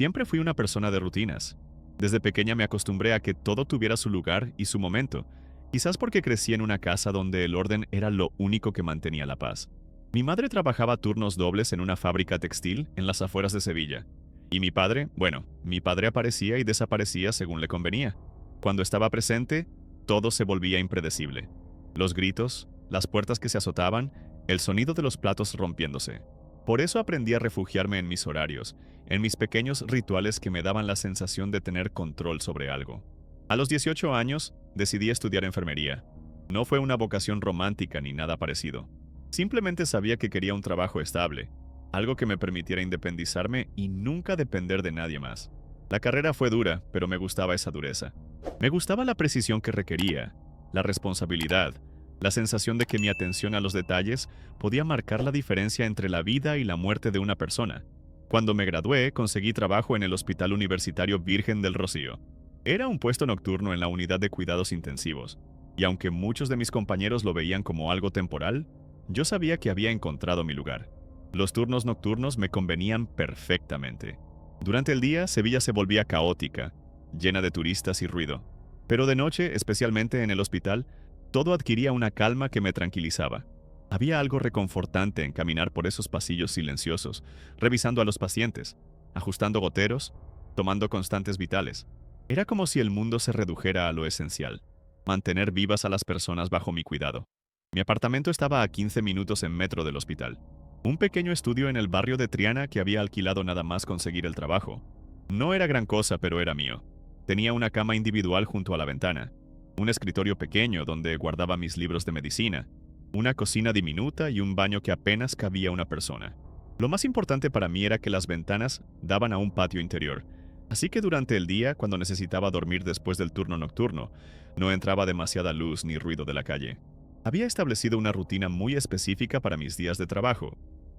Siempre fui una persona de rutinas. Desde pequeña me acostumbré a que todo tuviera su lugar y su momento, quizás porque crecí en una casa donde el orden era lo único que mantenía la paz. Mi madre trabajaba turnos dobles en una fábrica textil en las afueras de Sevilla. Y mi padre, bueno, mi padre aparecía y desaparecía según le convenía. Cuando estaba presente, todo se volvía impredecible. Los gritos, las puertas que se azotaban, el sonido de los platos rompiéndose. Por eso aprendí a refugiarme en mis horarios, en mis pequeños rituales que me daban la sensación de tener control sobre algo. A los 18 años, decidí estudiar enfermería. No fue una vocación romántica ni nada parecido. Simplemente sabía que quería un trabajo estable, algo que me permitiera independizarme y nunca depender de nadie más. La carrera fue dura, pero me gustaba esa dureza. Me gustaba la precisión que requería, la responsabilidad, la sensación de que mi atención a los detalles podía marcar la diferencia entre la vida y la muerte de una persona. Cuando me gradué, conseguí trabajo en el Hospital Universitario Virgen del Rocío. Era un puesto nocturno en la unidad de cuidados intensivos, y aunque muchos de mis compañeros lo veían como algo temporal, yo sabía que había encontrado mi lugar. Los turnos nocturnos me convenían perfectamente. Durante el día, Sevilla se volvía caótica, llena de turistas y ruido. Pero de noche, especialmente en el hospital, todo adquiría una calma que me tranquilizaba. Había algo reconfortante en caminar por esos pasillos silenciosos, revisando a los pacientes, ajustando goteros, tomando constantes vitales. Era como si el mundo se redujera a lo esencial, mantener vivas a las personas bajo mi cuidado. Mi apartamento estaba a 15 minutos en metro del hospital. Un pequeño estudio en el barrio de Triana que había alquilado nada más conseguir el trabajo. No era gran cosa, pero era mío. Tenía una cama individual junto a la ventana, un escritorio pequeño donde guardaba mis libros de medicina, una cocina diminuta y un baño que apenas cabía una persona. Lo más importante para mí era que las ventanas daban a un patio interior, así que durante el día, cuando necesitaba dormir después del turno nocturno, no entraba demasiada luz ni ruido de la calle. Había establecido una rutina muy específica para mis días de trabajo.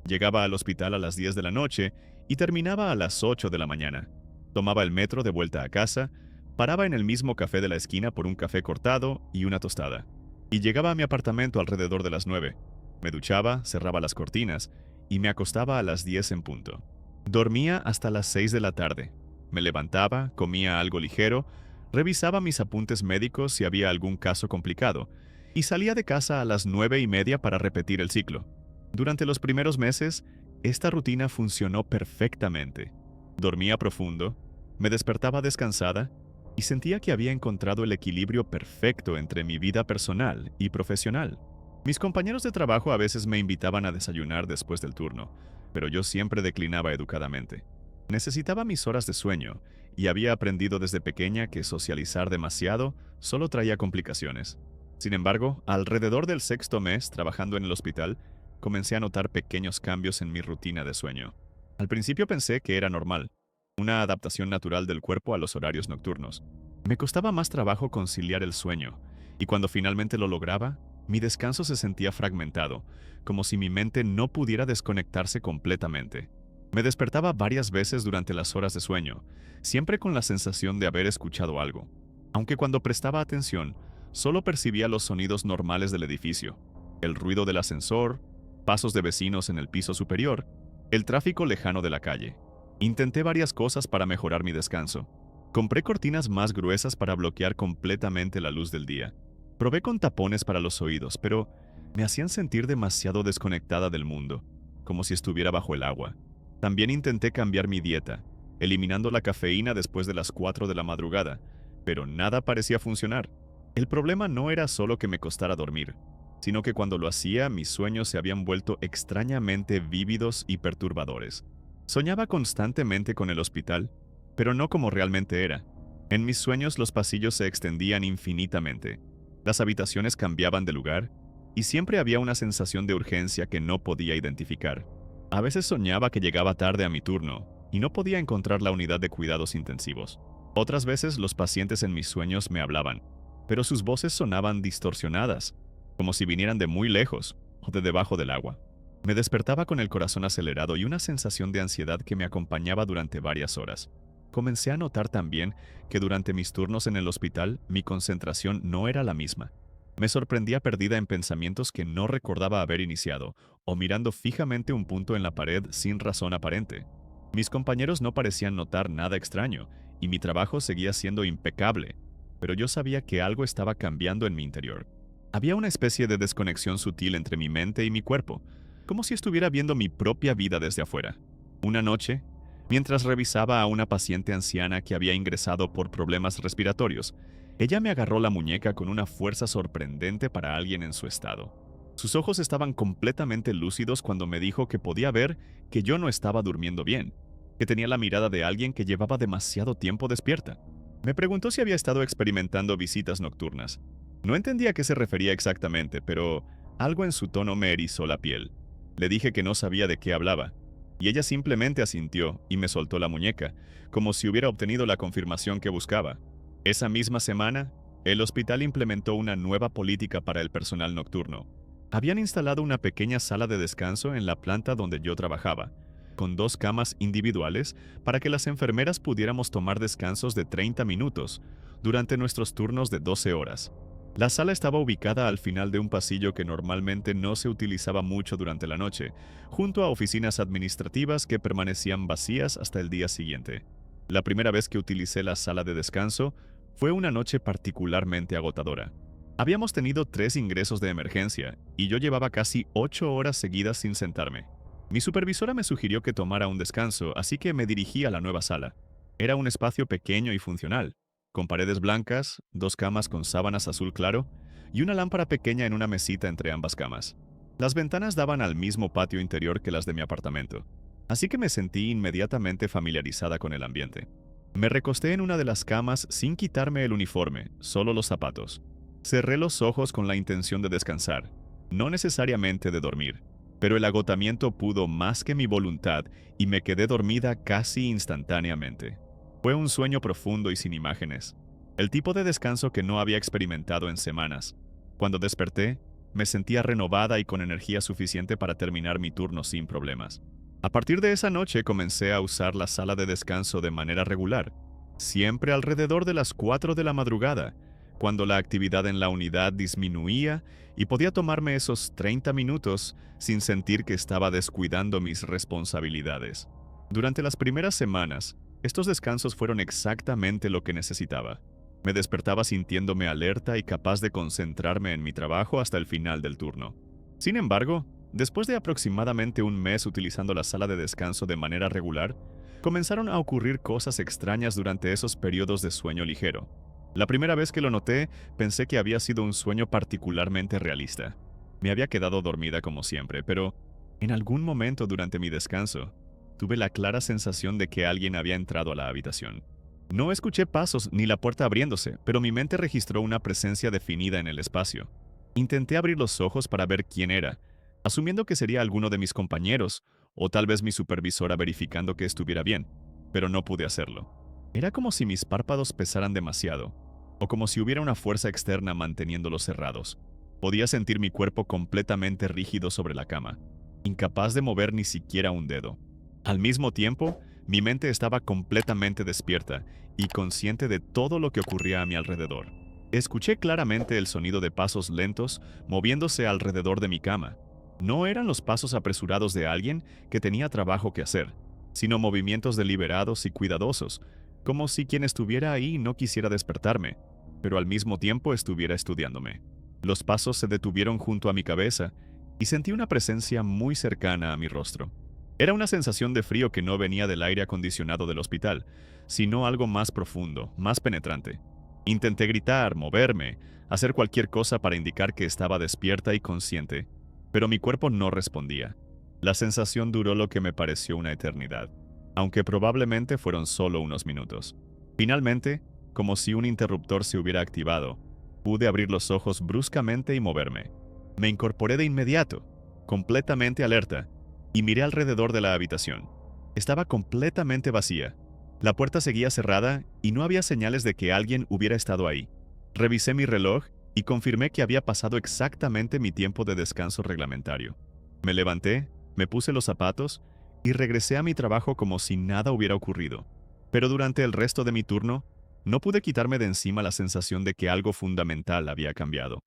Llegaba al hospital a las 10 de la noche y terminaba a las 8 de la mañana. Tomaba el metro de vuelta a casa, paraba en el mismo café de la esquina por un café cortado y una tostada. Y llegaba a mi apartamento alrededor de las 9. Me duchaba, cerraba las cortinas y me acostaba a las 10 en punto. Dormía hasta las 6 de la tarde. Me levantaba, comía algo ligero, revisaba mis apuntes médicos si había algún caso complicado y salía de casa a las 9:30 para repetir el ciclo. Durante los primeros meses, esta rutina funcionó perfectamente. Dormía profundo, me despertaba descansada y sentía que había encontrado el equilibrio perfecto entre mi vida personal y profesional. Mis compañeros de trabajo a veces me invitaban a desayunar después del turno, pero yo siempre declinaba educadamente. Necesitaba mis horas de sueño y había aprendido desde pequeña que socializar demasiado solo traía complicaciones. Sin embargo, alrededor del sexto mes trabajando en el hospital, comencé a notar pequeños cambios en mi rutina de sueño. Al principio pensé que era normal, una adaptación natural del cuerpo a los horarios nocturnos. Me costaba más trabajo conciliar el sueño, y cuando finalmente lo lograba, mi descanso se sentía fragmentado, como si mi mente no pudiera desconectarse completamente. Me despertaba varias veces durante las horas de sueño, siempre con la sensación de haber escuchado algo, aunque cuando prestaba atención, solo percibía los sonidos normales del edificio, el ruido del ascensor, pasos de vecinos en el piso superior, el tráfico lejano de la calle. Intenté varias cosas para mejorar mi descanso. Compré cortinas más gruesas para bloquear completamente la luz del día. Probé con tapones para los oídos, pero me hacían sentir demasiado desconectada del mundo, como si estuviera bajo el agua. También intenté cambiar mi dieta, eliminando la cafeína después de las 4 de la madrugada, pero nada parecía funcionar. El problema no era solo que me costara dormir, sino que cuando lo hacía, mis sueños se habían vuelto extrañamente vívidos y perturbadores. Soñaba constantemente con el hospital, pero no como realmente era. En mis sueños los pasillos se extendían infinitamente, las habitaciones cambiaban de lugar, y siempre había una sensación de urgencia que no podía identificar. A veces soñaba que llegaba tarde a mi turno, y no podía encontrar la unidad de cuidados intensivos. Otras veces los pacientes en mis sueños me hablaban, pero sus voces sonaban distorsionadas, como si vinieran de muy lejos o de debajo del agua. Me despertaba con el corazón acelerado y una sensación de ansiedad que me acompañaba durante varias horas. Comencé a notar también que durante mis turnos en el hospital mi concentración no era la misma. Me sorprendía perdida en pensamientos que no recordaba haber iniciado, o mirando fijamente un punto en la pared sin razón aparente. Mis compañeros no parecían notar nada extraño, y mi trabajo seguía siendo impecable, pero yo sabía que algo estaba cambiando en mi interior. Había una especie de desconexión sutil entre mi mente y mi cuerpo, como si estuviera viendo mi propia vida desde afuera. Una noche, mientras revisaba a una paciente anciana que había ingresado por problemas respiratorios, ella me agarró la muñeca con una fuerza sorprendente para alguien en su estado. Sus ojos estaban completamente lúcidos cuando me dijo que podía ver que yo no estaba durmiendo bien, que tenía la mirada de alguien que llevaba demasiado tiempo despierta. Me preguntó si había estado experimentando visitas nocturnas. No entendía a qué se refería exactamente, pero algo en su tono me erizó la piel. Le dije que no sabía de qué hablaba, y ella simplemente asintió y me soltó la muñeca, como si hubiera obtenido la confirmación que buscaba. Esa misma semana, el hospital implementó una nueva política para el personal nocturno. Habían instalado una pequeña sala de descanso en la planta donde yo trabajaba, con 2 camas individuales para que las enfermeras pudiéramos tomar descansos de 30 minutos durante nuestros turnos de 12 horas. La sala estaba ubicada al final de un pasillo que normalmente no se utilizaba mucho durante la noche, junto a oficinas administrativas que permanecían vacías hasta el día siguiente. La primera vez que utilicé la sala de descanso fue una noche particularmente agotadora. Habíamos tenido 3 ingresos de emergencia y yo llevaba casi 8 horas seguidas sin sentarme. Mi supervisora me sugirió que tomara un descanso, así que me dirigí a la nueva sala. Era un espacio pequeño y funcional, con paredes blancas, 2 camas con sábanas azul claro y una lámpara pequeña en una mesita entre ambas camas. Las ventanas daban al mismo patio interior que las de mi apartamento, así que me sentí inmediatamente familiarizada con el ambiente. Me recosté en una de las camas sin quitarme el uniforme, solo los zapatos. Cerré los ojos con la intención de descansar, no necesariamente de dormir, pero el agotamiento pudo más que mi voluntad y me quedé dormida casi instantáneamente. Fue un sueño profundo y sin imágenes, el tipo de descanso que no había experimentado en semanas. Cuando desperté, me sentía renovada y con energía suficiente para terminar mi turno sin problemas. A partir de esa noche comencé a usar la sala de descanso de manera regular, siempre alrededor de las 4 de la madrugada, cuando la actividad en la unidad disminuía y podía tomarme esos 30 minutos sin sentir que estaba descuidando mis responsabilidades. Durante las primeras semanas, estos descansos fueron exactamente lo que necesitaba. Me despertaba sintiéndome alerta y capaz de concentrarme en mi trabajo hasta el final del turno. Sin embargo, después de aproximadamente un mes utilizando la sala de descanso de manera regular, comenzaron a ocurrir cosas extrañas durante esos periodos de sueño ligero. La primera vez que lo noté, pensé que había sido un sueño particularmente realista. Me había quedado dormida como siempre, pero en algún momento durante mi descanso, tuve la clara sensación de que alguien había entrado a la habitación. No escuché pasos ni la puerta abriéndose, pero mi mente registró una presencia definida en el espacio. Intenté abrir los ojos para ver quién era, asumiendo que sería alguno de mis compañeros, o tal vez mi supervisora verificando que estuviera bien, pero no pude hacerlo. Era como si mis párpados pesaran demasiado, o como si hubiera una fuerza externa manteniéndolos cerrados. Podía sentir mi cuerpo completamente rígido sobre la cama, incapaz de mover ni siquiera un dedo. Al mismo tiempo, mi mente estaba completamente despierta y consciente de todo lo que ocurría a mi alrededor. Escuché claramente el sonido de pasos lentos moviéndose alrededor de mi cama. No eran los pasos apresurados de alguien que tenía trabajo que hacer, sino movimientos deliberados y cuidadosos, como si quien estuviera ahí no quisiera despertarme, pero al mismo tiempo estuviera estudiándome. Los pasos se detuvieron junto a mi cabeza y sentí una presencia muy cercana a mi rostro. Era una sensación de frío que no venía del aire acondicionado del hospital, sino algo más profundo, más penetrante. Intenté gritar, moverme, hacer cualquier cosa para indicar que estaba despierta y consciente, pero mi cuerpo no respondía. La sensación duró lo que me pareció una eternidad, aunque probablemente fueron solo unos minutos. Finalmente, como si un interruptor se hubiera activado, pude abrir los ojos bruscamente y moverme. Me incorporé de inmediato, completamente alerta, y miré alrededor de la habitación. Estaba completamente vacía. La puerta seguía cerrada y no había señales de que alguien hubiera estado ahí. Revisé mi reloj y confirmé que había pasado exactamente mi tiempo de descanso reglamentario. Me levanté, me puse los zapatos y regresé a mi trabajo como si nada hubiera ocurrido. Pero durante el resto de mi turno, no pude quitarme de encima la sensación de que algo fundamental había cambiado.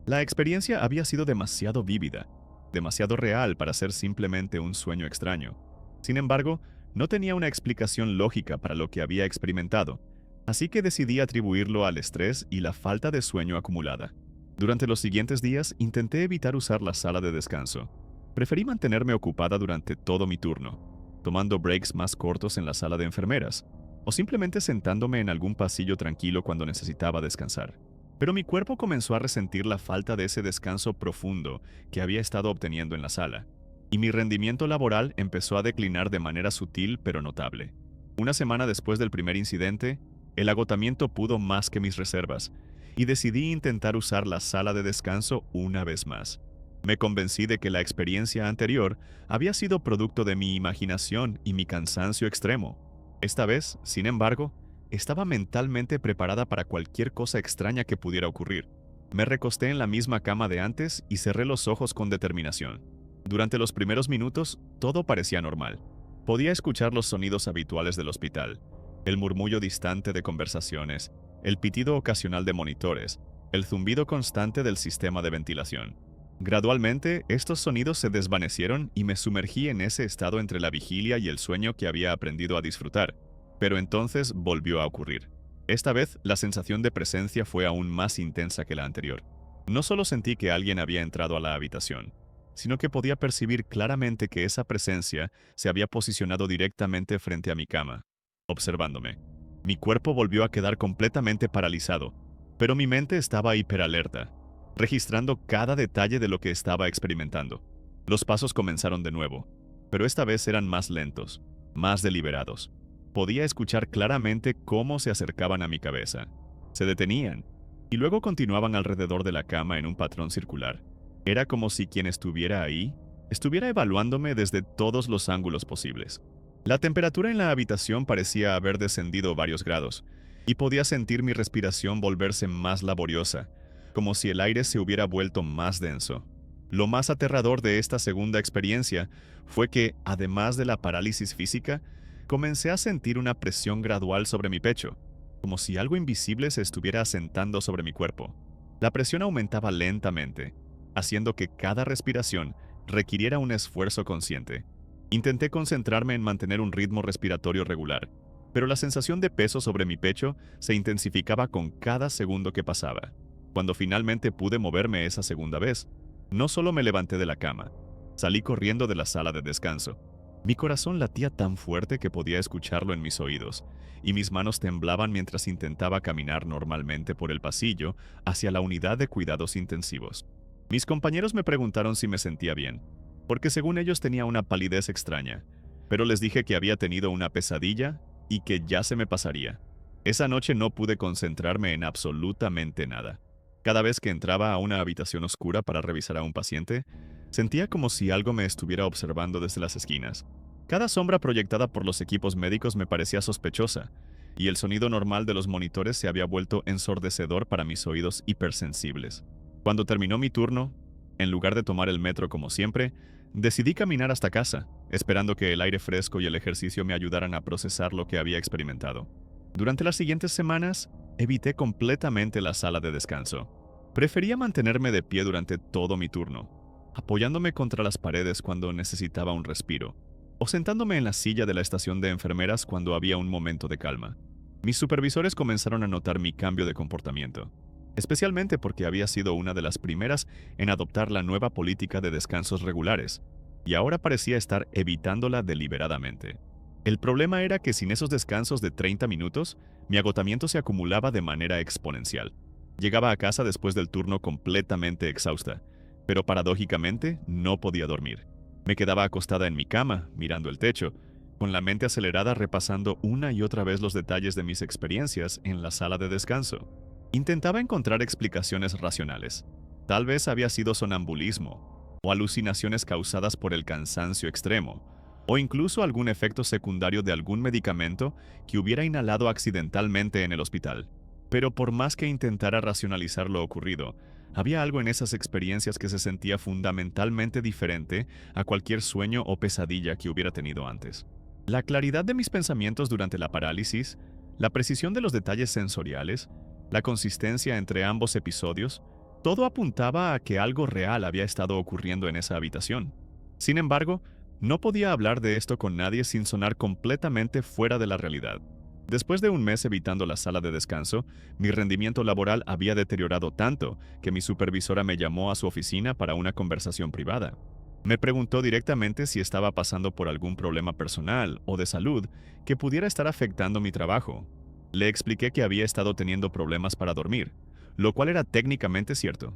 La experiencia había sido demasiado vívida, demasiado real para ser simplemente un sueño extraño. Sin embargo, No tenía una explicación lógica para lo que había experimentado, así que decidí atribuirlo al estrés y la falta de sueño acumulada. Durante los siguientes días intenté evitar usar la sala de descanso. Preferí mantenerme ocupada durante todo mi turno, tomando breaks más cortos en la sala de enfermeras, o simplemente sentándome en algún pasillo tranquilo cuando necesitaba descansar. Pero mi cuerpo comenzó a resentir la falta de ese descanso profundo que había estado obteniendo en la sala, y mi rendimiento laboral empezó a declinar de manera sutil pero notable. Una semana después del primer incidente, el agotamiento pudo más que mis reservas, y decidí intentar usar la sala de descanso una vez más. Me convencí de que la experiencia anterior había sido producto de mi imaginación y mi cansancio extremo. Esta vez, sin embargo, estaba mentalmente preparada para cualquier cosa extraña que pudiera ocurrir. Me recosté en la misma cama de antes y cerré los ojos con determinación. Durante los primeros minutos, todo parecía normal. Podía escuchar los sonidos habituales del hospital, el murmullo distante de conversaciones, el pitido ocasional de monitores, el zumbido constante del sistema de ventilación. Gradualmente, estos sonidos se desvanecieron y me sumergí en ese estado entre la vigilia y el sueño que había aprendido a disfrutar. Pero entonces volvió a ocurrir. Esta vez, la sensación de presencia fue aún más intensa que la anterior. No solo sentí que alguien había entrado a la habitación, sino que podía percibir claramente que esa presencia se había posicionado directamente frente a mi cama, observándome. Mi cuerpo volvió a quedar completamente paralizado, pero mi mente estaba hiperalerta, registrando cada detalle de lo que estaba experimentando. Los pasos comenzaron de nuevo, pero esta vez eran más lentos, más deliberados. Podía escuchar claramente cómo se acercaban a mi cabeza. Se detenían, y luego continuaban alrededor de la cama en un patrón circular. Era como si quien estuviera ahí estuviera evaluándome desde todos los ángulos posibles. La temperatura en la habitación parecía haber descendido varios grados, y podía sentir mi respiración volverse más laboriosa, como si el aire se hubiera vuelto más denso. Lo más aterrador de esta segunda experiencia fue que, además de la parálisis física, comencé a sentir una presión gradual sobre mi pecho, como si algo invisible se estuviera asentando sobre mi cuerpo. La presión aumentaba lentamente, haciendo que cada respiración requiriera un esfuerzo consciente. Intenté concentrarme en mantener un ritmo respiratorio regular, pero la sensación de peso sobre mi pecho se intensificaba con cada segundo que pasaba. Cuando finalmente pude moverme esa segunda vez, no solo me levanté de la cama, salí corriendo de la sala de descanso. Mi corazón latía tan fuerte que podía escucharlo en mis oídos, y mis manos temblaban mientras intentaba caminar normalmente por el pasillo hacia la unidad de cuidados intensivos. Mis compañeros me preguntaron si me sentía bien, porque según ellos tenía una palidez extraña, pero les dije que había tenido una pesadilla y que ya se me pasaría. Esa noche no pude concentrarme en absolutamente nada. Cada vez que entraba a una habitación oscura para revisar a un paciente, sentía como si algo me estuviera observando desde las esquinas. Cada sombra proyectada por los equipos médicos me parecía sospechosa, y el sonido normal de los monitores se había vuelto ensordecedor para mis oídos hipersensibles. Cuando terminó mi turno, en lugar de tomar el metro como siempre, decidí caminar hasta casa, esperando que el aire fresco y el ejercicio me ayudaran a procesar lo que había experimentado. Durante las siguientes semanas, evité completamente la sala de descanso. Prefería mantenerme de pie durante todo mi turno, apoyándome contra las paredes cuando necesitaba un respiro, o sentándome en la silla de la estación de enfermeras cuando había un momento de calma. Mis supervisores comenzaron a notar mi cambio de comportamiento, especialmente porque había sido una de las primeras en adoptar la nueva política de descansos regulares, y ahora parecía estar evitándola deliberadamente. El problema era que sin esos descansos de 30 minutos, mi agotamiento se acumulaba de manera exponencial. Llegaba a casa después del turno completamente exhausta, pero paradójicamente no podía dormir. Me quedaba acostada en mi cama, mirando el techo, con la mente acelerada repasando una y otra vez los detalles de mis experiencias en la sala de descanso. Intentaba encontrar explicaciones racionales. Tal vez había sido sonambulismo, o alucinaciones causadas por el cansancio extremo, o incluso algún efecto secundario de algún medicamento que hubiera inhalado accidentalmente en el hospital. Pero por más que intentara racionalizar lo ocurrido, había algo en esas experiencias que se sentía fundamentalmente diferente a cualquier sueño o pesadilla que hubiera tenido antes. La claridad de mis pensamientos durante la parálisis, la precisión de los detalles sensoriales, la consistencia entre ambos episodios, todo apuntaba a que algo real había estado ocurriendo en esa habitación. Sin embargo, No podía hablar de esto con nadie sin sonar completamente fuera de la realidad. Después de un mes evitando la sala de descanso, mi rendimiento laboral había deteriorado tanto que mi supervisora me llamó a su oficina para una conversación privada. Me preguntó directamente si estaba pasando por algún problema personal o de salud que pudiera estar afectando mi trabajo. Le expliqué que había estado teniendo problemas para dormir, lo cual era técnicamente cierto,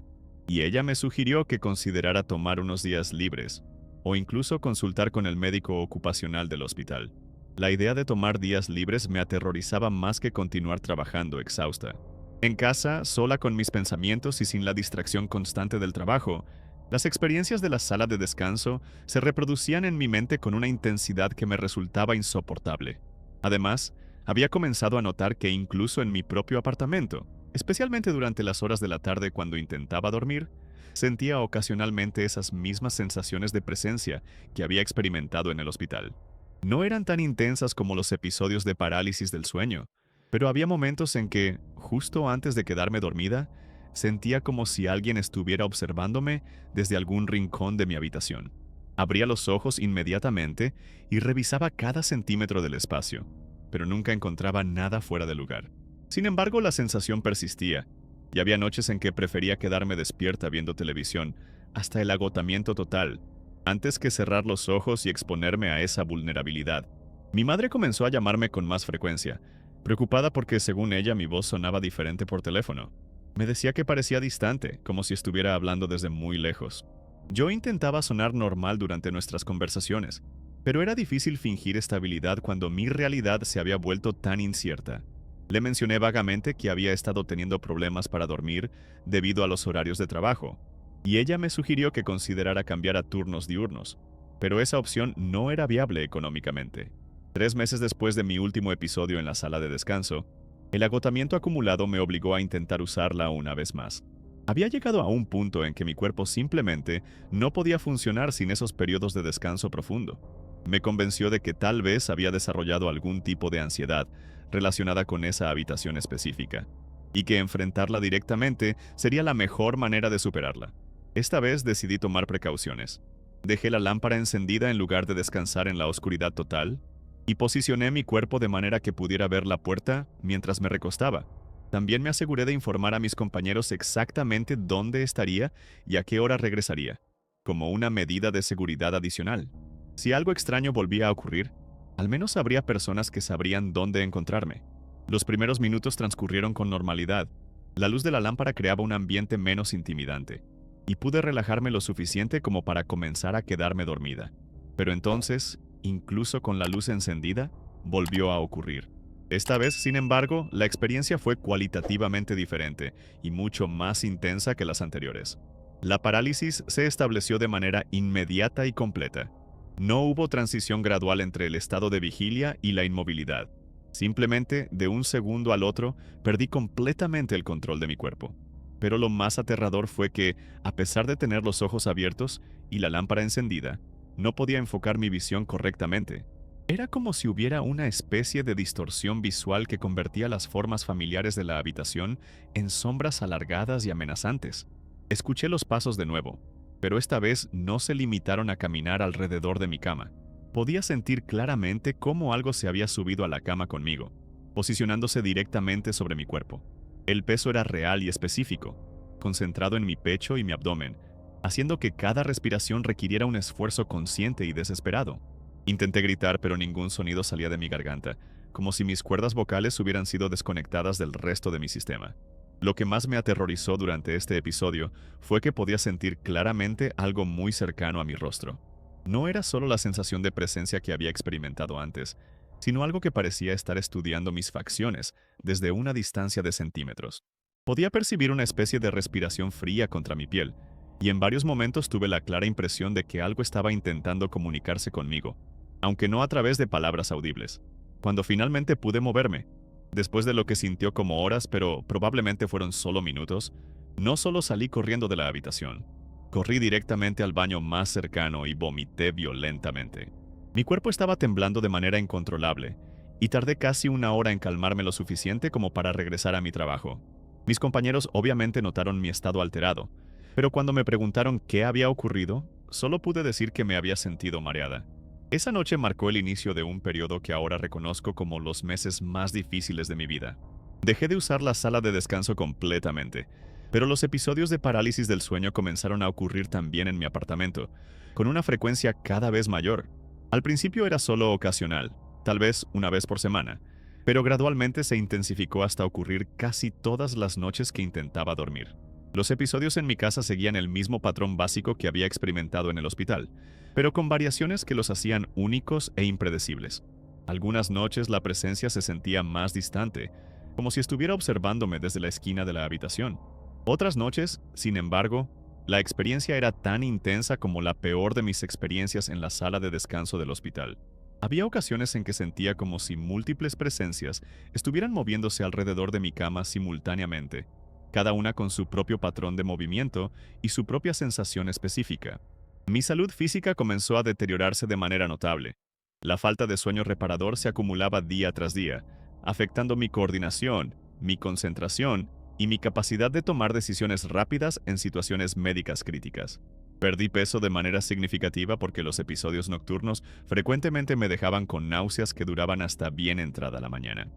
y ella me sugirió que considerara tomar unos días libres o incluso consultar con el médico ocupacional del hospital. La idea de tomar días libres me aterrorizaba más que continuar trabajando exhausta. En casa, sola con mis pensamientos y sin la distracción constante del trabajo, las experiencias de la sala de descanso se reproducían en mi mente con una intensidad que me resultaba insoportable. Además, había comenzado a notar que incluso en mi propio apartamento, especialmente durante las horas de la tarde cuando intentaba dormir, sentía ocasionalmente esas mismas sensaciones de presencia que había experimentado en el hospital. No eran tan intensas como los episodios de parálisis del sueño, pero había momentos en que, justo antes de quedarme dormida, sentía como si alguien estuviera observándome desde algún rincón de mi habitación. Abría los ojos inmediatamente y revisaba cada centímetro del espacio, pero nunca encontraba nada fuera de lugar. Sin embargo, la sensación persistía, y había noches en que prefería quedarme despierta viendo televisión hasta el agotamiento total, antes que cerrar los ojos y exponerme a esa vulnerabilidad. Mi madre comenzó a llamarme con más frecuencia, preocupada porque, según ella, mi voz sonaba diferente por teléfono. Me decía que parecía distante, como si estuviera hablando desde muy lejos. Yo intentaba sonar normal durante nuestras conversaciones, pero era difícil fingir estabilidad cuando mi realidad se había vuelto tan incierta. Le mencioné vagamente que había estado teniendo problemas para dormir debido a los horarios de trabajo, y ella me sugirió que considerara cambiar a turnos diurnos, pero esa opción no era viable económicamente. 3 meses después de mi último episodio en la sala de descanso, el agotamiento acumulado me obligó a intentar usarla una vez más. Había llegado a un punto en que mi cuerpo simplemente no podía funcionar sin esos periodos de descanso profundo. Me convenció de que tal vez había desarrollado algún tipo de ansiedad relacionada con esa habitación específica, y que enfrentarla directamente sería la mejor manera de superarla. Esta vez decidí tomar precauciones. Dejé la lámpara encendida en lugar de descansar en la oscuridad total, y posicioné mi cuerpo de manera que pudiera ver la puerta mientras me recostaba. También me aseguré de informar a mis compañeros exactamente dónde estaría y a qué hora regresaría, como una medida de seguridad adicional. Si algo extraño volvía a ocurrir, al menos habría personas que sabrían dónde encontrarme. Los primeros minutos transcurrieron con normalidad. La luz de la lámpara creaba un ambiente menos intimidante, y pude relajarme lo suficiente como para comenzar a quedarme dormida. Pero entonces, incluso con la luz encendida, volvió a ocurrir. Esta vez, sin embargo, la experiencia fue cualitativamente diferente y mucho más intensa que las anteriores. La parálisis se estableció de manera inmediata y completa. No hubo transición gradual entre el estado de vigilia y la inmovilidad. Simplemente, de un segundo al otro, perdí completamente el control de mi cuerpo. Pero lo más aterrador fue que, a pesar de tener los ojos abiertos y la lámpara encendida, no podía enfocar mi visión correctamente. Era como si hubiera una especie de distorsión visual que convertía las formas familiares de la habitación en sombras alargadas y amenazantes. Escuché los pasos de nuevo, pero esta vez no se limitaron a caminar alrededor de mi cama. Podía sentir claramente cómo algo se había subido a la cama conmigo, posicionándose directamente sobre mi cuerpo. El peso era real y específico, concentrado en mi pecho y mi abdomen, haciendo que cada respiración requiriera un esfuerzo consciente y desesperado. Intenté gritar, pero ningún sonido salía de mi garganta, como si mis cuerdas vocales hubieran sido desconectadas del resto de mi sistema. Lo que más me aterrorizó durante este episodio fue que podía sentir claramente algo muy cercano a mi rostro. No era solo la sensación de presencia que había experimentado antes, sino algo que parecía estar estudiando mis facciones desde una distancia de centímetros. Podía percibir una especie de respiración fría contra mi piel, y en varios momentos tuve la clara impresión de que algo estaba intentando comunicarse conmigo, aunque no a través de palabras audibles. Cuando finalmente pude moverme, después de lo que sintió como horas, pero probablemente fueron solo minutos, no solo salí corriendo de la habitación, corrí directamente al baño más cercano y vomité violentamente. Mi cuerpo estaba temblando de manera incontrolable, y tardé casi una hora en calmarme lo suficiente como para regresar a mi trabajo. Mis compañeros obviamente notaron mi estado alterado, pero cuando me preguntaron qué había ocurrido, solo pude decir que me había sentido mareada. Esa noche marcó el inicio de un periodo que ahora reconozco como los meses más difíciles de mi vida. Dejé de usar la sala de descanso completamente, pero los episodios de parálisis del sueño comenzaron a ocurrir también en mi apartamento, con una frecuencia cada vez mayor. Al principio era solo ocasional, tal vez una vez por semana, pero gradualmente se intensificó hasta ocurrir casi todas las noches que intentaba dormir. Los episodios en mi casa seguían el mismo patrón básico que había experimentado en el hospital, pero con variaciones que los hacían únicos e impredecibles. Algunas noches la presencia se sentía más distante, como si estuviera observándome desde la esquina de la habitación. Otras noches, sin embargo, la experiencia era tan intensa como la peor de mis experiencias en la sala de descanso del hospital. Había ocasiones en que sentía como si múltiples presencias estuvieran moviéndose alrededor de mi cama simultáneamente, cada una con su propio patrón de movimiento y su propia sensación específica. Mi salud física comenzó a deteriorarse de manera notable. La falta de sueño reparador se acumulaba día tras día, afectando mi coordinación, mi concentración y mi capacidad de tomar decisiones rápidas en situaciones médicas críticas. Perdí peso de manera significativa porque los episodios nocturnos frecuentemente me dejaban con náuseas que duraban hasta bien entrada la mañana.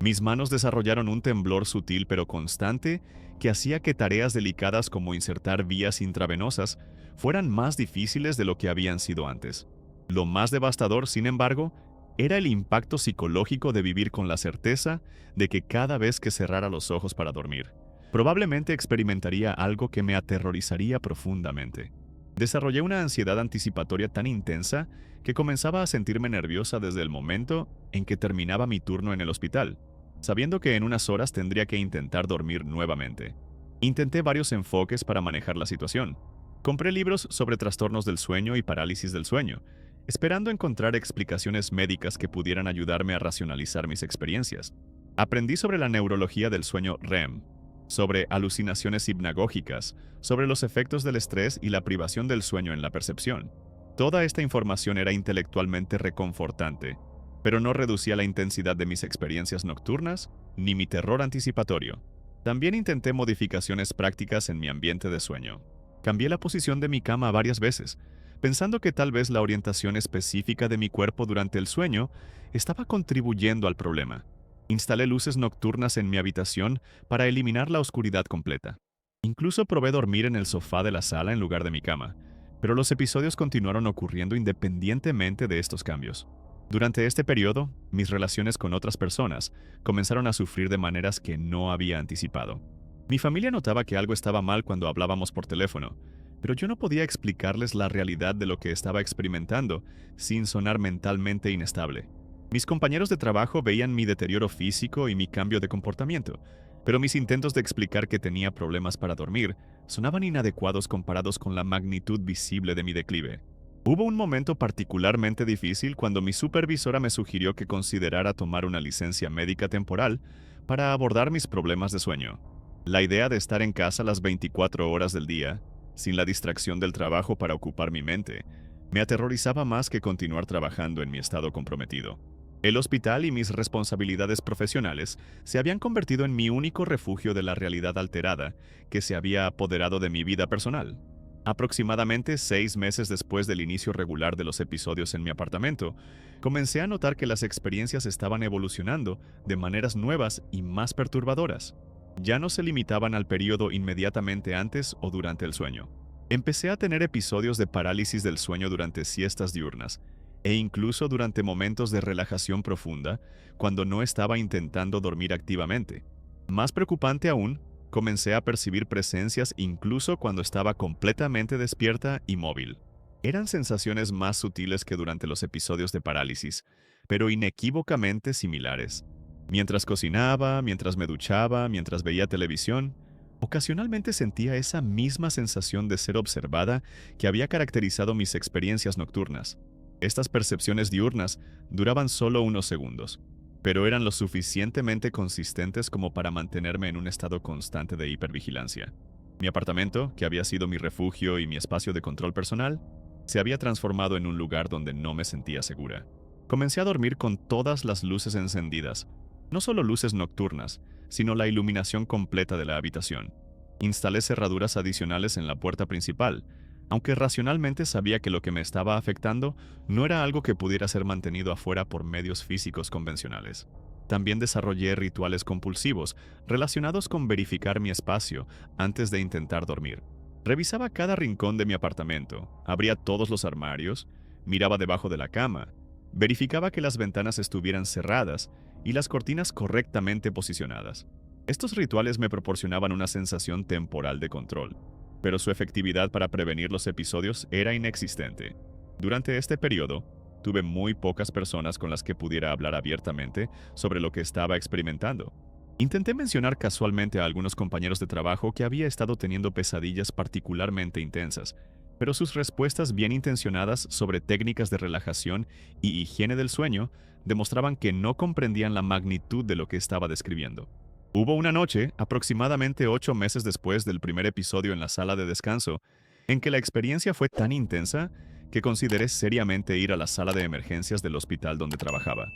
Mis manos desarrollaron un temblor sutil pero constante que hacía que tareas delicadas como insertar vías intravenosas fueran más difíciles de lo que habían sido antes. Lo más devastador, sin embargo, era el impacto psicológico de vivir con la certeza de que cada vez que cerrara los ojos para dormir, probablemente experimentaría algo que me aterrorizaría profundamente. Desarrollé una ansiedad anticipatoria tan intensa que comenzaba a sentirme nerviosa desde el momento en que terminaba mi turno en el hospital, sabiendo que en unas horas tendría que intentar dormir nuevamente. Intenté varios enfoques para manejar la situación. Compré libros sobre trastornos del sueño y parálisis del sueño, esperando encontrar explicaciones médicas que pudieran ayudarme a racionalizar mis experiencias. Aprendí sobre la neurología del sueño REM, sobre alucinaciones hipnagógicas, sobre los efectos del estrés y la privación del sueño en la percepción. Toda esta información era intelectualmente reconfortante, pero no reducía la intensidad de mis experiencias nocturnas ni mi terror anticipatorio. También intenté modificaciones prácticas en mi ambiente de sueño. Cambié la posición de mi cama varias veces, pensando que tal vez la orientación específica de mi cuerpo durante el sueño estaba contribuyendo al problema. Instalé luces nocturnas en mi habitación para eliminar la oscuridad completa. Incluso probé dormir en el sofá de la sala en lugar de mi cama, pero los episodios continuaron ocurriendo independientemente de estos cambios. Durante este periodo, mis relaciones con otras personas comenzaron a sufrir de maneras que no había anticipado. Mi familia notaba que algo estaba mal cuando hablábamos por teléfono, pero yo no podía explicarles la realidad de lo que estaba experimentando sin sonar mentalmente inestable. Mis compañeros de trabajo veían mi deterioro físico y mi cambio de comportamiento, pero mis intentos de explicar que tenía problemas para dormir sonaban inadecuados comparados con la magnitud visible de mi declive. Hubo un momento particularmente difícil cuando mi supervisora me sugirió que considerara tomar una licencia médica temporal para abordar mis problemas de sueño. La idea de estar en casa las 24 horas del día, sin la distracción del trabajo para ocupar mi mente, me aterrorizaba más que continuar trabajando en mi estado comprometido. El hospital y mis responsabilidades profesionales se habían convertido en mi único refugio de la realidad alterada que se había apoderado de mi vida personal. Aproximadamente 6 meses después del inicio regular de los episodios en mi apartamento, comencé a notar que las experiencias estaban evolucionando de maneras nuevas y más perturbadoras. Ya no se limitaban al periodo inmediatamente antes o durante el sueño. Empecé a tener episodios de parálisis del sueño durante siestas diurnas, e incluso durante momentos de relajación profunda, cuando no estaba intentando dormir activamente. Más preocupante aún, comencé a percibir presencias incluso cuando estaba completamente despierta y móvil. Eran sensaciones más sutiles que durante los episodios de parálisis, pero inequívocamente similares. Mientras cocinaba, mientras me duchaba, mientras veía televisión, ocasionalmente sentía esa misma sensación de ser observada que había caracterizado mis experiencias nocturnas. Estas percepciones diurnas duraban solo unos segundos, pero eran lo suficientemente consistentes como para mantenerme en un estado constante de hipervigilancia. Mi apartamento, que había sido mi refugio y mi espacio de control personal, se había transformado en un lugar donde no me sentía segura. Comencé a dormir con todas las luces encendidas, no solo luces nocturnas, sino la iluminación completa de la habitación. Instalé cerraduras adicionales en la puerta principal, aunque racionalmente sabía que lo que me estaba afectando no era algo que pudiera ser mantenido afuera por medios físicos convencionales. También desarrollé rituales compulsivos relacionados con verificar mi espacio antes de intentar dormir. Revisaba cada rincón de mi apartamento, abría todos los armarios, miraba debajo de la cama, verificaba que las ventanas estuvieran cerradas y las cortinas correctamente posicionadas. Estos rituales me proporcionaban una sensación temporal de control, pero su efectividad para prevenir los episodios era inexistente. Durante este periodo, tuve muy pocas personas con las que pudiera hablar abiertamente sobre lo que estaba experimentando. Intenté mencionar casualmente a algunos compañeros de trabajo que había estado teniendo pesadillas particularmente intensas, pero sus respuestas bien intencionadas sobre técnicas de relajación y higiene del sueño demostraban que no comprendían la magnitud de lo que estaba describiendo. Hubo una noche, aproximadamente 8 meses después del primer episodio en la sala de descanso, en que la experiencia fue tan intensa que consideré seriamente ir a la sala de emergencias del hospital donde trabajaba.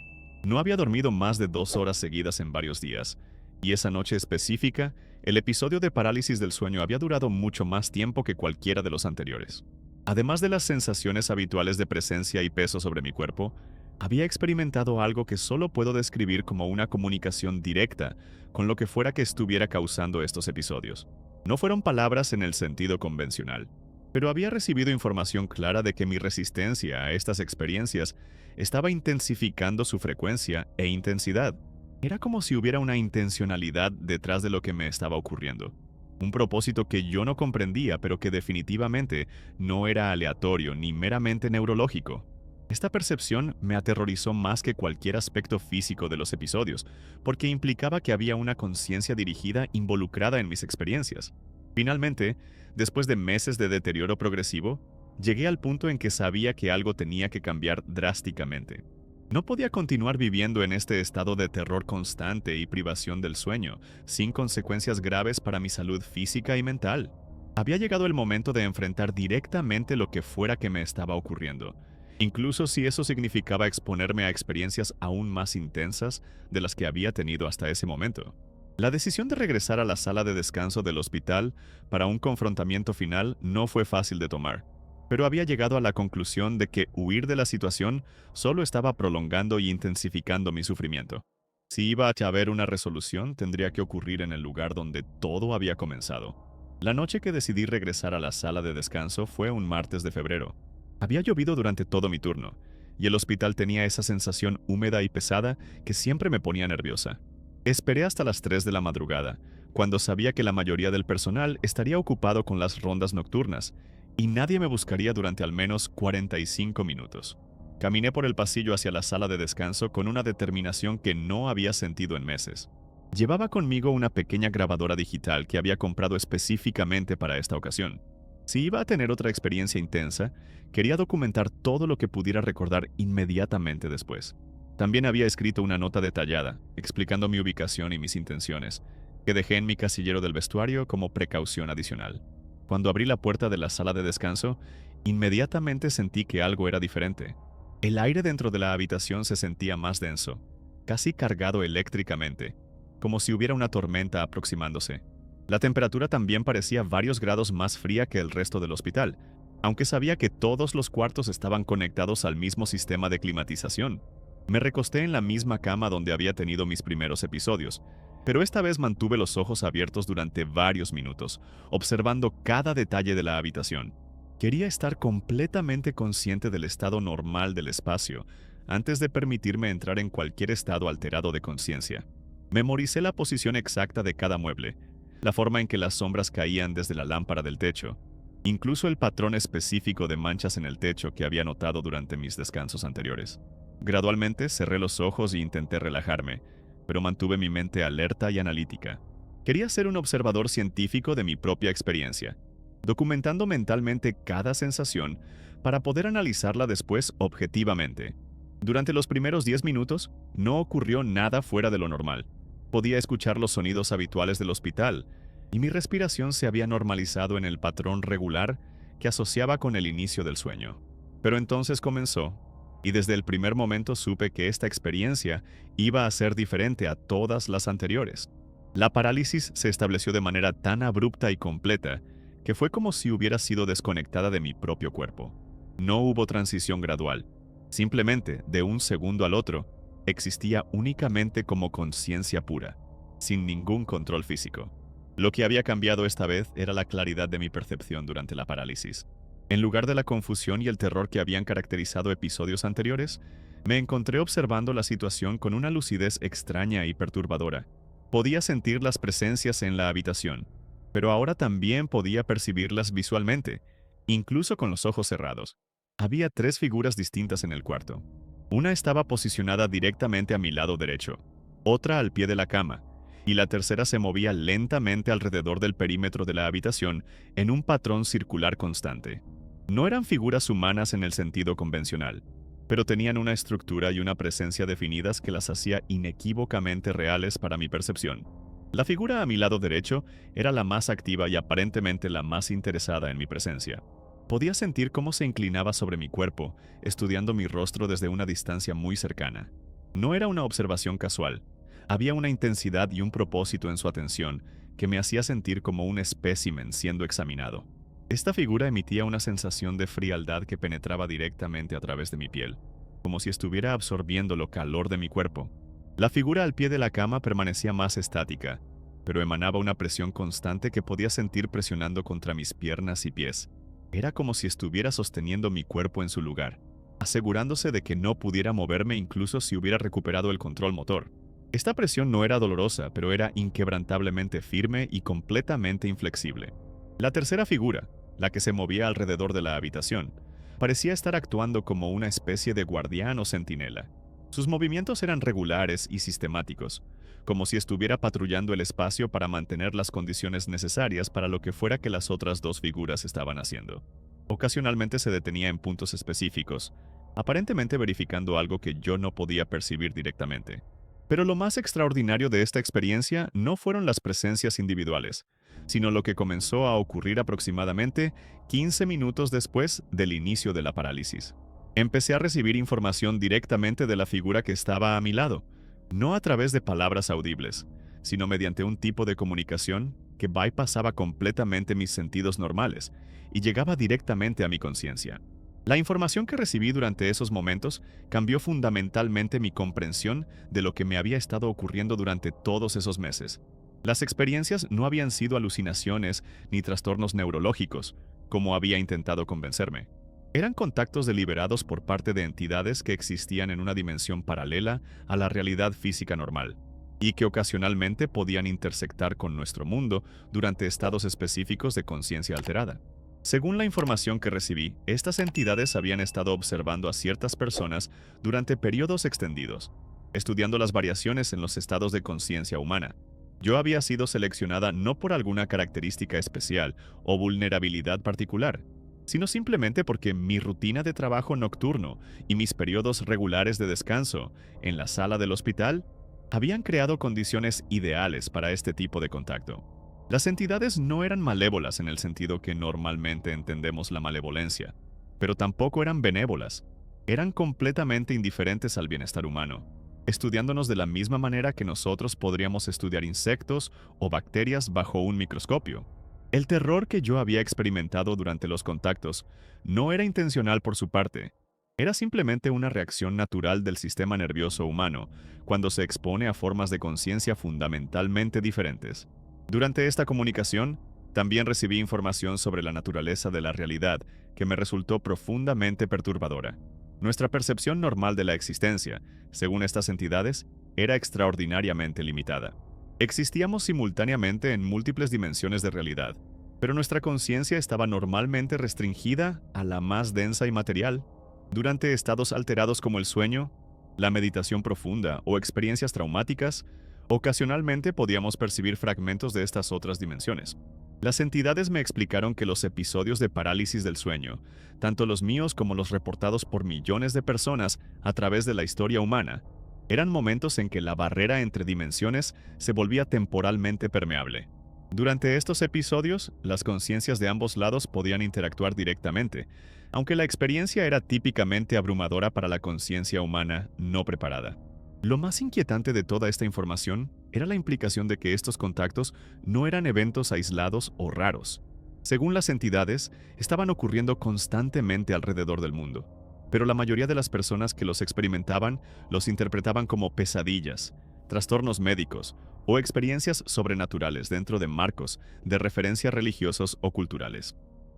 No había dormido más de 2 horas seguidas en varios días, y esa noche específica, el episodio de parálisis del sueño había durado mucho más tiempo que cualquiera de los anteriores. Además de las sensaciones habituales de presencia y peso sobre mi cuerpo, había experimentado algo que solo puedo describir como una comunicación directa con lo que fuera que estuviera causando estos episodios. No fueron palabras en el sentido convencional, pero había recibido información clara de que mi resistencia a estas experiencias estaba intensificando su frecuencia e intensidad. Era como si hubiera una intencionalidad detrás de lo que me estaba ocurriendo. Un propósito que yo no comprendía, pero que definitivamente no era aleatorio ni meramente neurológico. Esta percepción me aterrorizó más que cualquier aspecto físico de los episodios, porque implicaba que había una conciencia dirigida involucrada en mis experiencias. Finalmente, después de meses de deterioro progresivo, llegué al punto en que sabía que algo tenía que cambiar drásticamente. No podía continuar viviendo en este estado de terror constante y privación del sueño, sin consecuencias graves para mi salud física y mental. Había llegado el momento de enfrentar directamente lo que fuera que me estaba ocurriendo, incluso si eso significaba exponerme a experiencias aún más intensas de las que había tenido hasta ese momento. La decisión de regresar a la sala de descanso del hospital para un confrontamiento final no fue fácil de tomar, pero había llegado a la conclusión de que huir de la situación solo estaba prolongando y intensificando mi sufrimiento. Si iba a haber una resolución, tendría que ocurrir en el lugar donde todo había comenzado. La noche que decidí regresar a la sala de descanso fue un martes de febrero. Había llovido durante todo mi turno, y el hospital tenía esa sensación húmeda y pesada que siempre me ponía nerviosa. Esperé hasta las 3 de la madrugada, cuando sabía que la mayoría del personal estaría ocupado con las rondas nocturnas, y nadie me buscaría durante al menos 45 minutos. Caminé por el pasillo hacia la sala de descanso con una determinación que no había sentido en meses. Llevaba conmigo una pequeña grabadora digital que había comprado específicamente para esta ocasión. Si iba a tener otra experiencia intensa, quería documentar todo lo que pudiera recordar inmediatamente después. También había escrito una nota detallada, explicando mi ubicación y mis intenciones, que dejé en mi casillero del vestuario como precaución adicional. Cuando abrí la puerta de la sala de descanso, inmediatamente sentí que algo era diferente. El aire dentro de la habitación se sentía más denso, casi cargado eléctricamente, como si hubiera una tormenta aproximándose. La temperatura también parecía varios grados más fría que el resto del hospital, aunque sabía que todos los cuartos estaban conectados al mismo sistema de climatización. Me recosté en la misma cama donde había tenido mis primeros episodios, pero esta vez mantuve los ojos abiertos durante varios minutos, observando cada detalle de la habitación. Quería estar completamente consciente del estado normal del espacio, antes de permitirme entrar en cualquier estado alterado de conciencia. Memoricé la posición exacta de cada mueble, la forma en que las sombras caían desde la lámpara del techo, incluso el patrón específico de manchas en el techo que había notado durante mis descansos anteriores. Gradualmente cerré los ojos e intenté relajarme, pero mantuve mi mente alerta y analítica. Quería ser un observador científico de mi propia experiencia, documentando mentalmente cada sensación para poder analizarla después objetivamente. Durante los primeros 10 minutos, no ocurrió nada fuera de lo normal. Podía escuchar los sonidos habituales del hospital, y mi respiración se había normalizado en el patrón regular que asociaba con el inicio del sueño. Pero entonces comenzó, y desde el primer momento supe que esta experiencia iba a ser diferente a todas las anteriores. La parálisis se estableció de manera tan abrupta y completa que fue como si hubiera sido desconectada de mi propio cuerpo. No hubo transición gradual. Simplemente, de un segundo al otro, existía únicamente como conciencia pura, sin ningún control físico. Lo que había cambiado esta vez era la claridad de mi percepción durante la parálisis. En lugar de la confusión y el terror que habían caracterizado episodios anteriores, me encontré observando la situación con una lucidez extraña y perturbadora. Podía sentir las presencias en la habitación, pero ahora también podía percibirlas visualmente, incluso con los ojos cerrados. Había 3 figuras distintas en el cuarto. Una estaba posicionada directamente a mi lado derecho, otra al pie de la cama, y la tercera se movía lentamente alrededor del perímetro de la habitación en un patrón circular constante. No eran figuras humanas en el sentido convencional, pero tenían una estructura y una presencia definidas que las hacía inequívocamente reales para mi percepción. La figura a mi lado derecho era la más activa y aparentemente la más interesada en mi presencia. Podía sentir cómo se inclinaba sobre mi cuerpo, estudiando mi rostro desde una distancia muy cercana. No era una observación casual. Había una intensidad y un propósito en su atención que me hacía sentir como un espécimen siendo examinado. Esta figura emitía una sensación de frialdad que penetraba directamente a través de mi piel, como si estuviera absorbiendo lo calor de mi cuerpo. La figura al pie de la cama permanecía más estática, pero emanaba una presión constante que podía sentir presionando contra mis piernas y pies. Era como si estuviera sosteniendo mi cuerpo en su lugar, asegurándose de que no pudiera moverme incluso si hubiera recuperado el control motor. Esta presión no era dolorosa, pero era inquebrantablemente firme y completamente inflexible. La tercera figura, la que se movía alrededor de la habitación, parecía estar actuando como una especie de guardián o centinela. Sus movimientos eran regulares y sistemáticos, como si estuviera patrullando el espacio para mantener las condiciones necesarias para lo que fuera que las otras 2 figuras estaban haciendo. Ocasionalmente se detenía en puntos específicos, aparentemente verificando algo que yo no podía percibir directamente. Pero lo más extraordinario de esta experiencia no fueron las presencias individuales, sino lo que comenzó a ocurrir aproximadamente 15 minutos después del inicio de la parálisis. Empecé a recibir información directamente de la figura que estaba a mi lado, no a través de palabras audibles, sino mediante un tipo de comunicación que bypassaba completamente mis sentidos normales y llegaba directamente a mi conciencia. La información que recibí durante esos momentos cambió fundamentalmente mi comprensión de lo que me había estado ocurriendo durante todos esos meses. Las experiencias no habían sido alucinaciones ni trastornos neurológicos, como había intentado convencerme. Eran contactos deliberados por parte de entidades que existían en una dimensión paralela a la realidad física normal, y que ocasionalmente podían intersectar con nuestro mundo durante estados específicos de conciencia alterada. Según la información que recibí, estas entidades habían estado observando a ciertas personas durante periodos extendidos, estudiando las variaciones en los estados de conciencia humana. Yo había sido seleccionada no por alguna característica especial o vulnerabilidad particular, sino simplemente porque mi rutina de trabajo nocturno y mis periodos regulares de descanso en la sala del hospital habían creado condiciones ideales para este tipo de contacto. Las entidades no eran malévolas en el sentido que normalmente entendemos la malevolencia, pero tampoco eran benévolas. Eran completamente indiferentes al bienestar humano, estudiándonos de la misma manera que nosotros podríamos estudiar insectos o bacterias bajo un microscopio. El terror que yo había experimentado durante los contactos no era intencional por su parte, era simplemente una reacción natural del sistema nervioso humano cuando se expone a formas de conciencia fundamentalmente diferentes. Durante esta comunicación, también recibí información sobre la naturaleza de la realidad que me resultó profundamente perturbadora. Nuestra percepción normal de la existencia, según estas entidades, era extraordinariamente limitada. Existíamos simultáneamente en múltiples dimensiones de realidad, pero nuestra conciencia estaba normalmente restringida a la más densa y material. Durante estados alterados como el sueño, la meditación profunda o experiencias traumáticas, ocasionalmente podíamos percibir fragmentos de estas otras dimensiones. Las entidades me explicaron que los episodios de parálisis del sueño, tanto los míos como los reportados por millones de personas a través de la historia humana, eran momentos en que la barrera entre dimensiones se volvía temporalmente permeable. Durante estos episodios, las conciencias de ambos lados podían interactuar directamente, aunque la experiencia era típicamente abrumadora para la conciencia humana no preparada. Lo más inquietante de toda esta información era la implicación de que estos contactos no eran eventos aislados o raros. Según las entidades, estaban ocurriendo constantemente alrededor del mundo, pero la mayoría de las personas que los experimentaban los interpretaban como pesadillas, trastornos médicos o experiencias sobrenaturales dentro de marcos de referencia religiosos o culturales.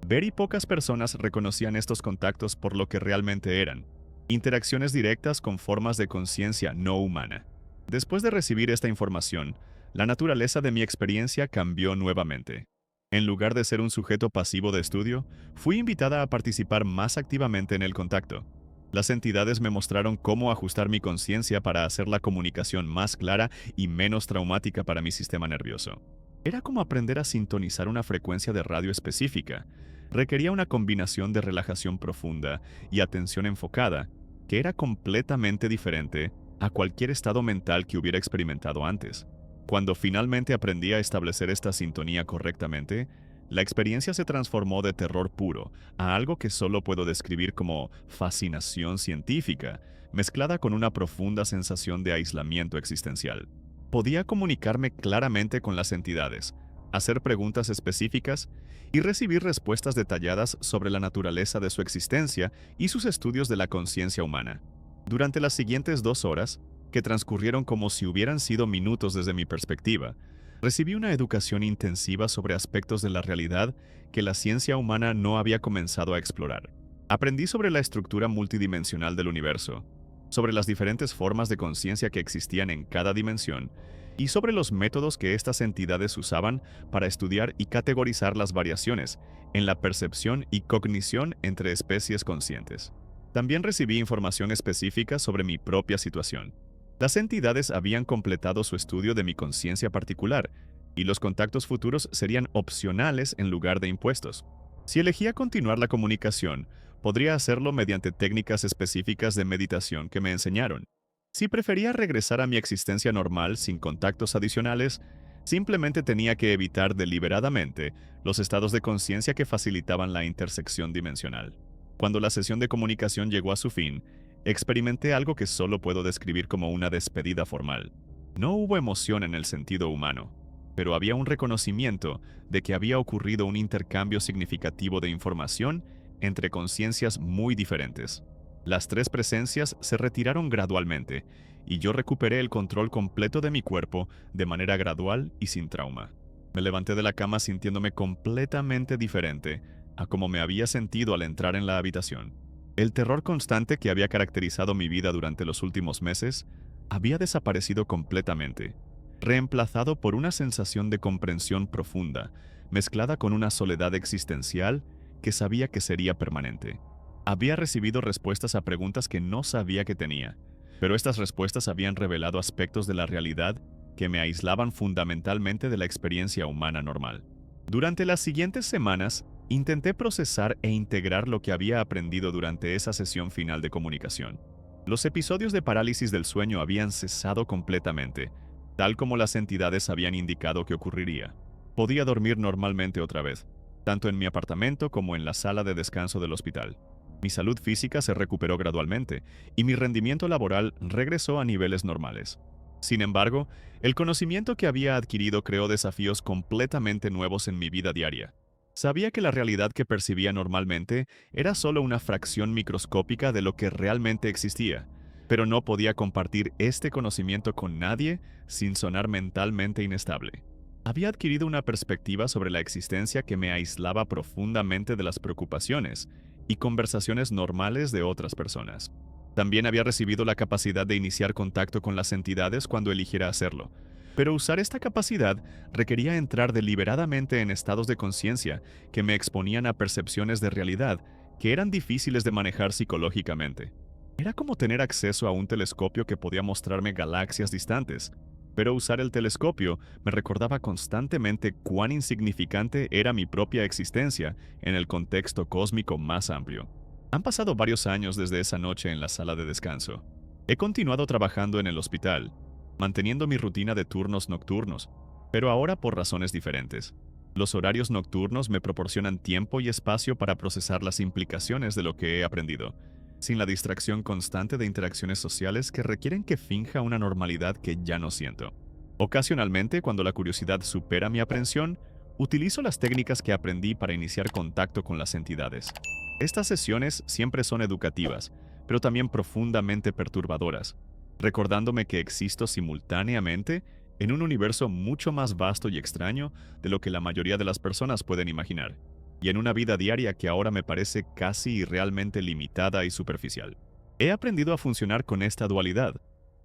Very pocas personas reconocían estos contactos por lo que realmente eran, interacciones directas con formas de conciencia no humana. Después de recibir esta información, la naturaleza de mi experiencia cambió nuevamente. En lugar de ser un sujeto pasivo de estudio, fui invitada a participar más activamente en el contacto. Las entidades me mostraron cómo ajustar mi conciencia para hacer la comunicación más clara y menos traumática para mi sistema nervioso. Era como aprender a sintonizar una frecuencia de radio específica. Requería una combinación de relajación profunda y atención enfocada, que era completamente diferente a cualquier estado mental que hubiera experimentado antes. Cuando finalmente aprendí a establecer esta sintonía correctamente, la experiencia se transformó de terror puro a algo que solo puedo describir como fascinación científica, mezclada con una profunda sensación de aislamiento existencial. Podía comunicarme claramente con las entidades, hacer preguntas específicas y recibir respuestas detalladas sobre la naturaleza de su existencia y sus estudios de la conciencia humana. Durante las siguientes 2 horas, que transcurrieron como si hubieran sido minutos desde mi perspectiva, recibí una educación intensiva sobre aspectos de la realidad que la ciencia humana no había comenzado a explorar. Aprendí sobre la estructura multidimensional del universo, sobre las diferentes formas de conciencia que existían en cada dimensión y sobre los métodos que estas entidades usaban para estudiar y categorizar las variaciones en la percepción y cognición entre especies conscientes. También recibí información específica sobre mi propia situación. Las entidades habían completado su estudio de mi conciencia particular, y los contactos futuros serían opcionales en lugar de impuestos. Si elegía continuar la comunicación, podría hacerlo mediante técnicas específicas de meditación que me enseñaron. Si prefería regresar a mi existencia normal sin contactos adicionales, simplemente tenía que evitar deliberadamente los estados de conciencia que facilitaban la intersección dimensional. Cuando la sesión de comunicación llegó a su fin, experimenté algo que solo puedo describir como una despedida formal. No hubo emoción en el sentido humano, pero había un reconocimiento de que había ocurrido un intercambio significativo de información entre conciencias muy diferentes. Las 3 presencias se retiraron gradualmente, y yo recuperé el control completo de mi cuerpo de manera gradual y sin trauma. Me levanté de la cama sintiéndome completamente diferente a como me había sentido al entrar en la habitación. El terror constante que había caracterizado mi vida durante los últimos meses había desaparecido completamente, reemplazado por una sensación de comprensión profunda, mezclada con una soledad existencial que sabía que sería permanente. Había recibido respuestas a preguntas que no sabía que tenía, pero estas respuestas habían revelado aspectos de la realidad que me aislaban fundamentalmente de la experiencia humana normal. Durante las siguientes semanas, intenté procesar e integrar lo que había aprendido durante esa sesión final de comunicación. Los episodios de parálisis del sueño habían cesado completamente, tal como las entidades habían indicado que ocurriría. Podía dormir normalmente otra vez, tanto en mi apartamento como en la sala de descanso del hospital. Mi salud física se recuperó gradualmente y mi rendimiento laboral regresó a niveles normales. Sin embargo, el conocimiento que había adquirido creó desafíos completamente nuevos en mi vida diaria. Sabía que la realidad que percibía normalmente era solo una fracción microscópica de lo que realmente existía, pero no podía compartir este conocimiento con nadie sin sonar mentalmente inestable. Había adquirido una perspectiva sobre la existencia que me aislaba profundamente de las preocupaciones y conversaciones normales de otras personas. También había recibido la capacidad de iniciar contacto con las entidades cuando eligiera hacerlo, pero usar esta capacidad requería entrar deliberadamente en estados de conciencia que me exponían a percepciones de realidad que eran difíciles de manejar psicológicamente. Era como tener acceso a un telescopio que podía mostrarme galaxias distantes, pero usar el telescopio me recordaba constantemente cuán insignificante era mi propia existencia en el contexto cósmico más amplio. Han pasado varios años desde esa noche en la sala de descanso. He continuado trabajando en el hospital, manteniendo mi rutina de turnos nocturnos, pero ahora por razones diferentes. Los horarios nocturnos me proporcionan tiempo y espacio para procesar las implicaciones de lo que he aprendido, sin la distracción constante de interacciones sociales que requieren que finja una normalidad que ya no siento. Ocasionalmente, cuando la curiosidad supera mi aprensión, Utilizo las técnicas que aprendí para iniciar contacto con las entidades. Estas sesiones siempre son educativas, pero también profundamente perturbadoras, recordándome que existo simultáneamente en un universo mucho más vasto y extraño de lo que la mayoría de las personas pueden imaginar, y en una vida diaria que ahora me parece casi irrealmente limitada y superficial. He aprendido a funcionar con esta dualidad,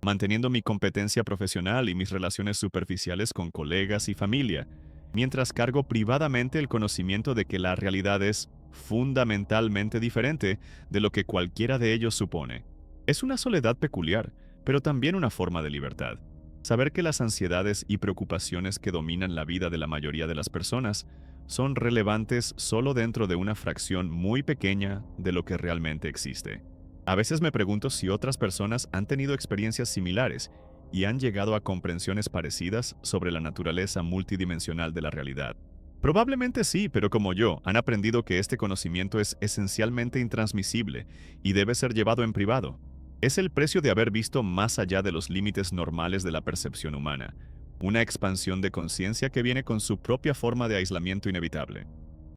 manteniendo mi competencia profesional y mis relaciones superficiales con colegas y familia, mientras cargo privadamente el conocimiento de que la realidad es fundamentalmente diferente de lo que cualquiera de ellos supone. Es una soledad peculiar, pero también una forma de libertad. Saber que las ansiedades y preocupaciones que dominan la vida de la mayoría de las personas son relevantes solo dentro de una fracción muy pequeña de lo que realmente existe. A veces me pregunto si otras personas han tenido experiencias similares y han llegado a comprensiones parecidas sobre la naturaleza multidimensional de la realidad. Probablemente sí, pero como yo, han aprendido que este conocimiento es esencialmente intransmisible y debe ser llevado en privado. Es el precio de haber visto más allá de los límites normales de la percepción humana, una expansión de conciencia que viene con su propia forma de aislamiento inevitable.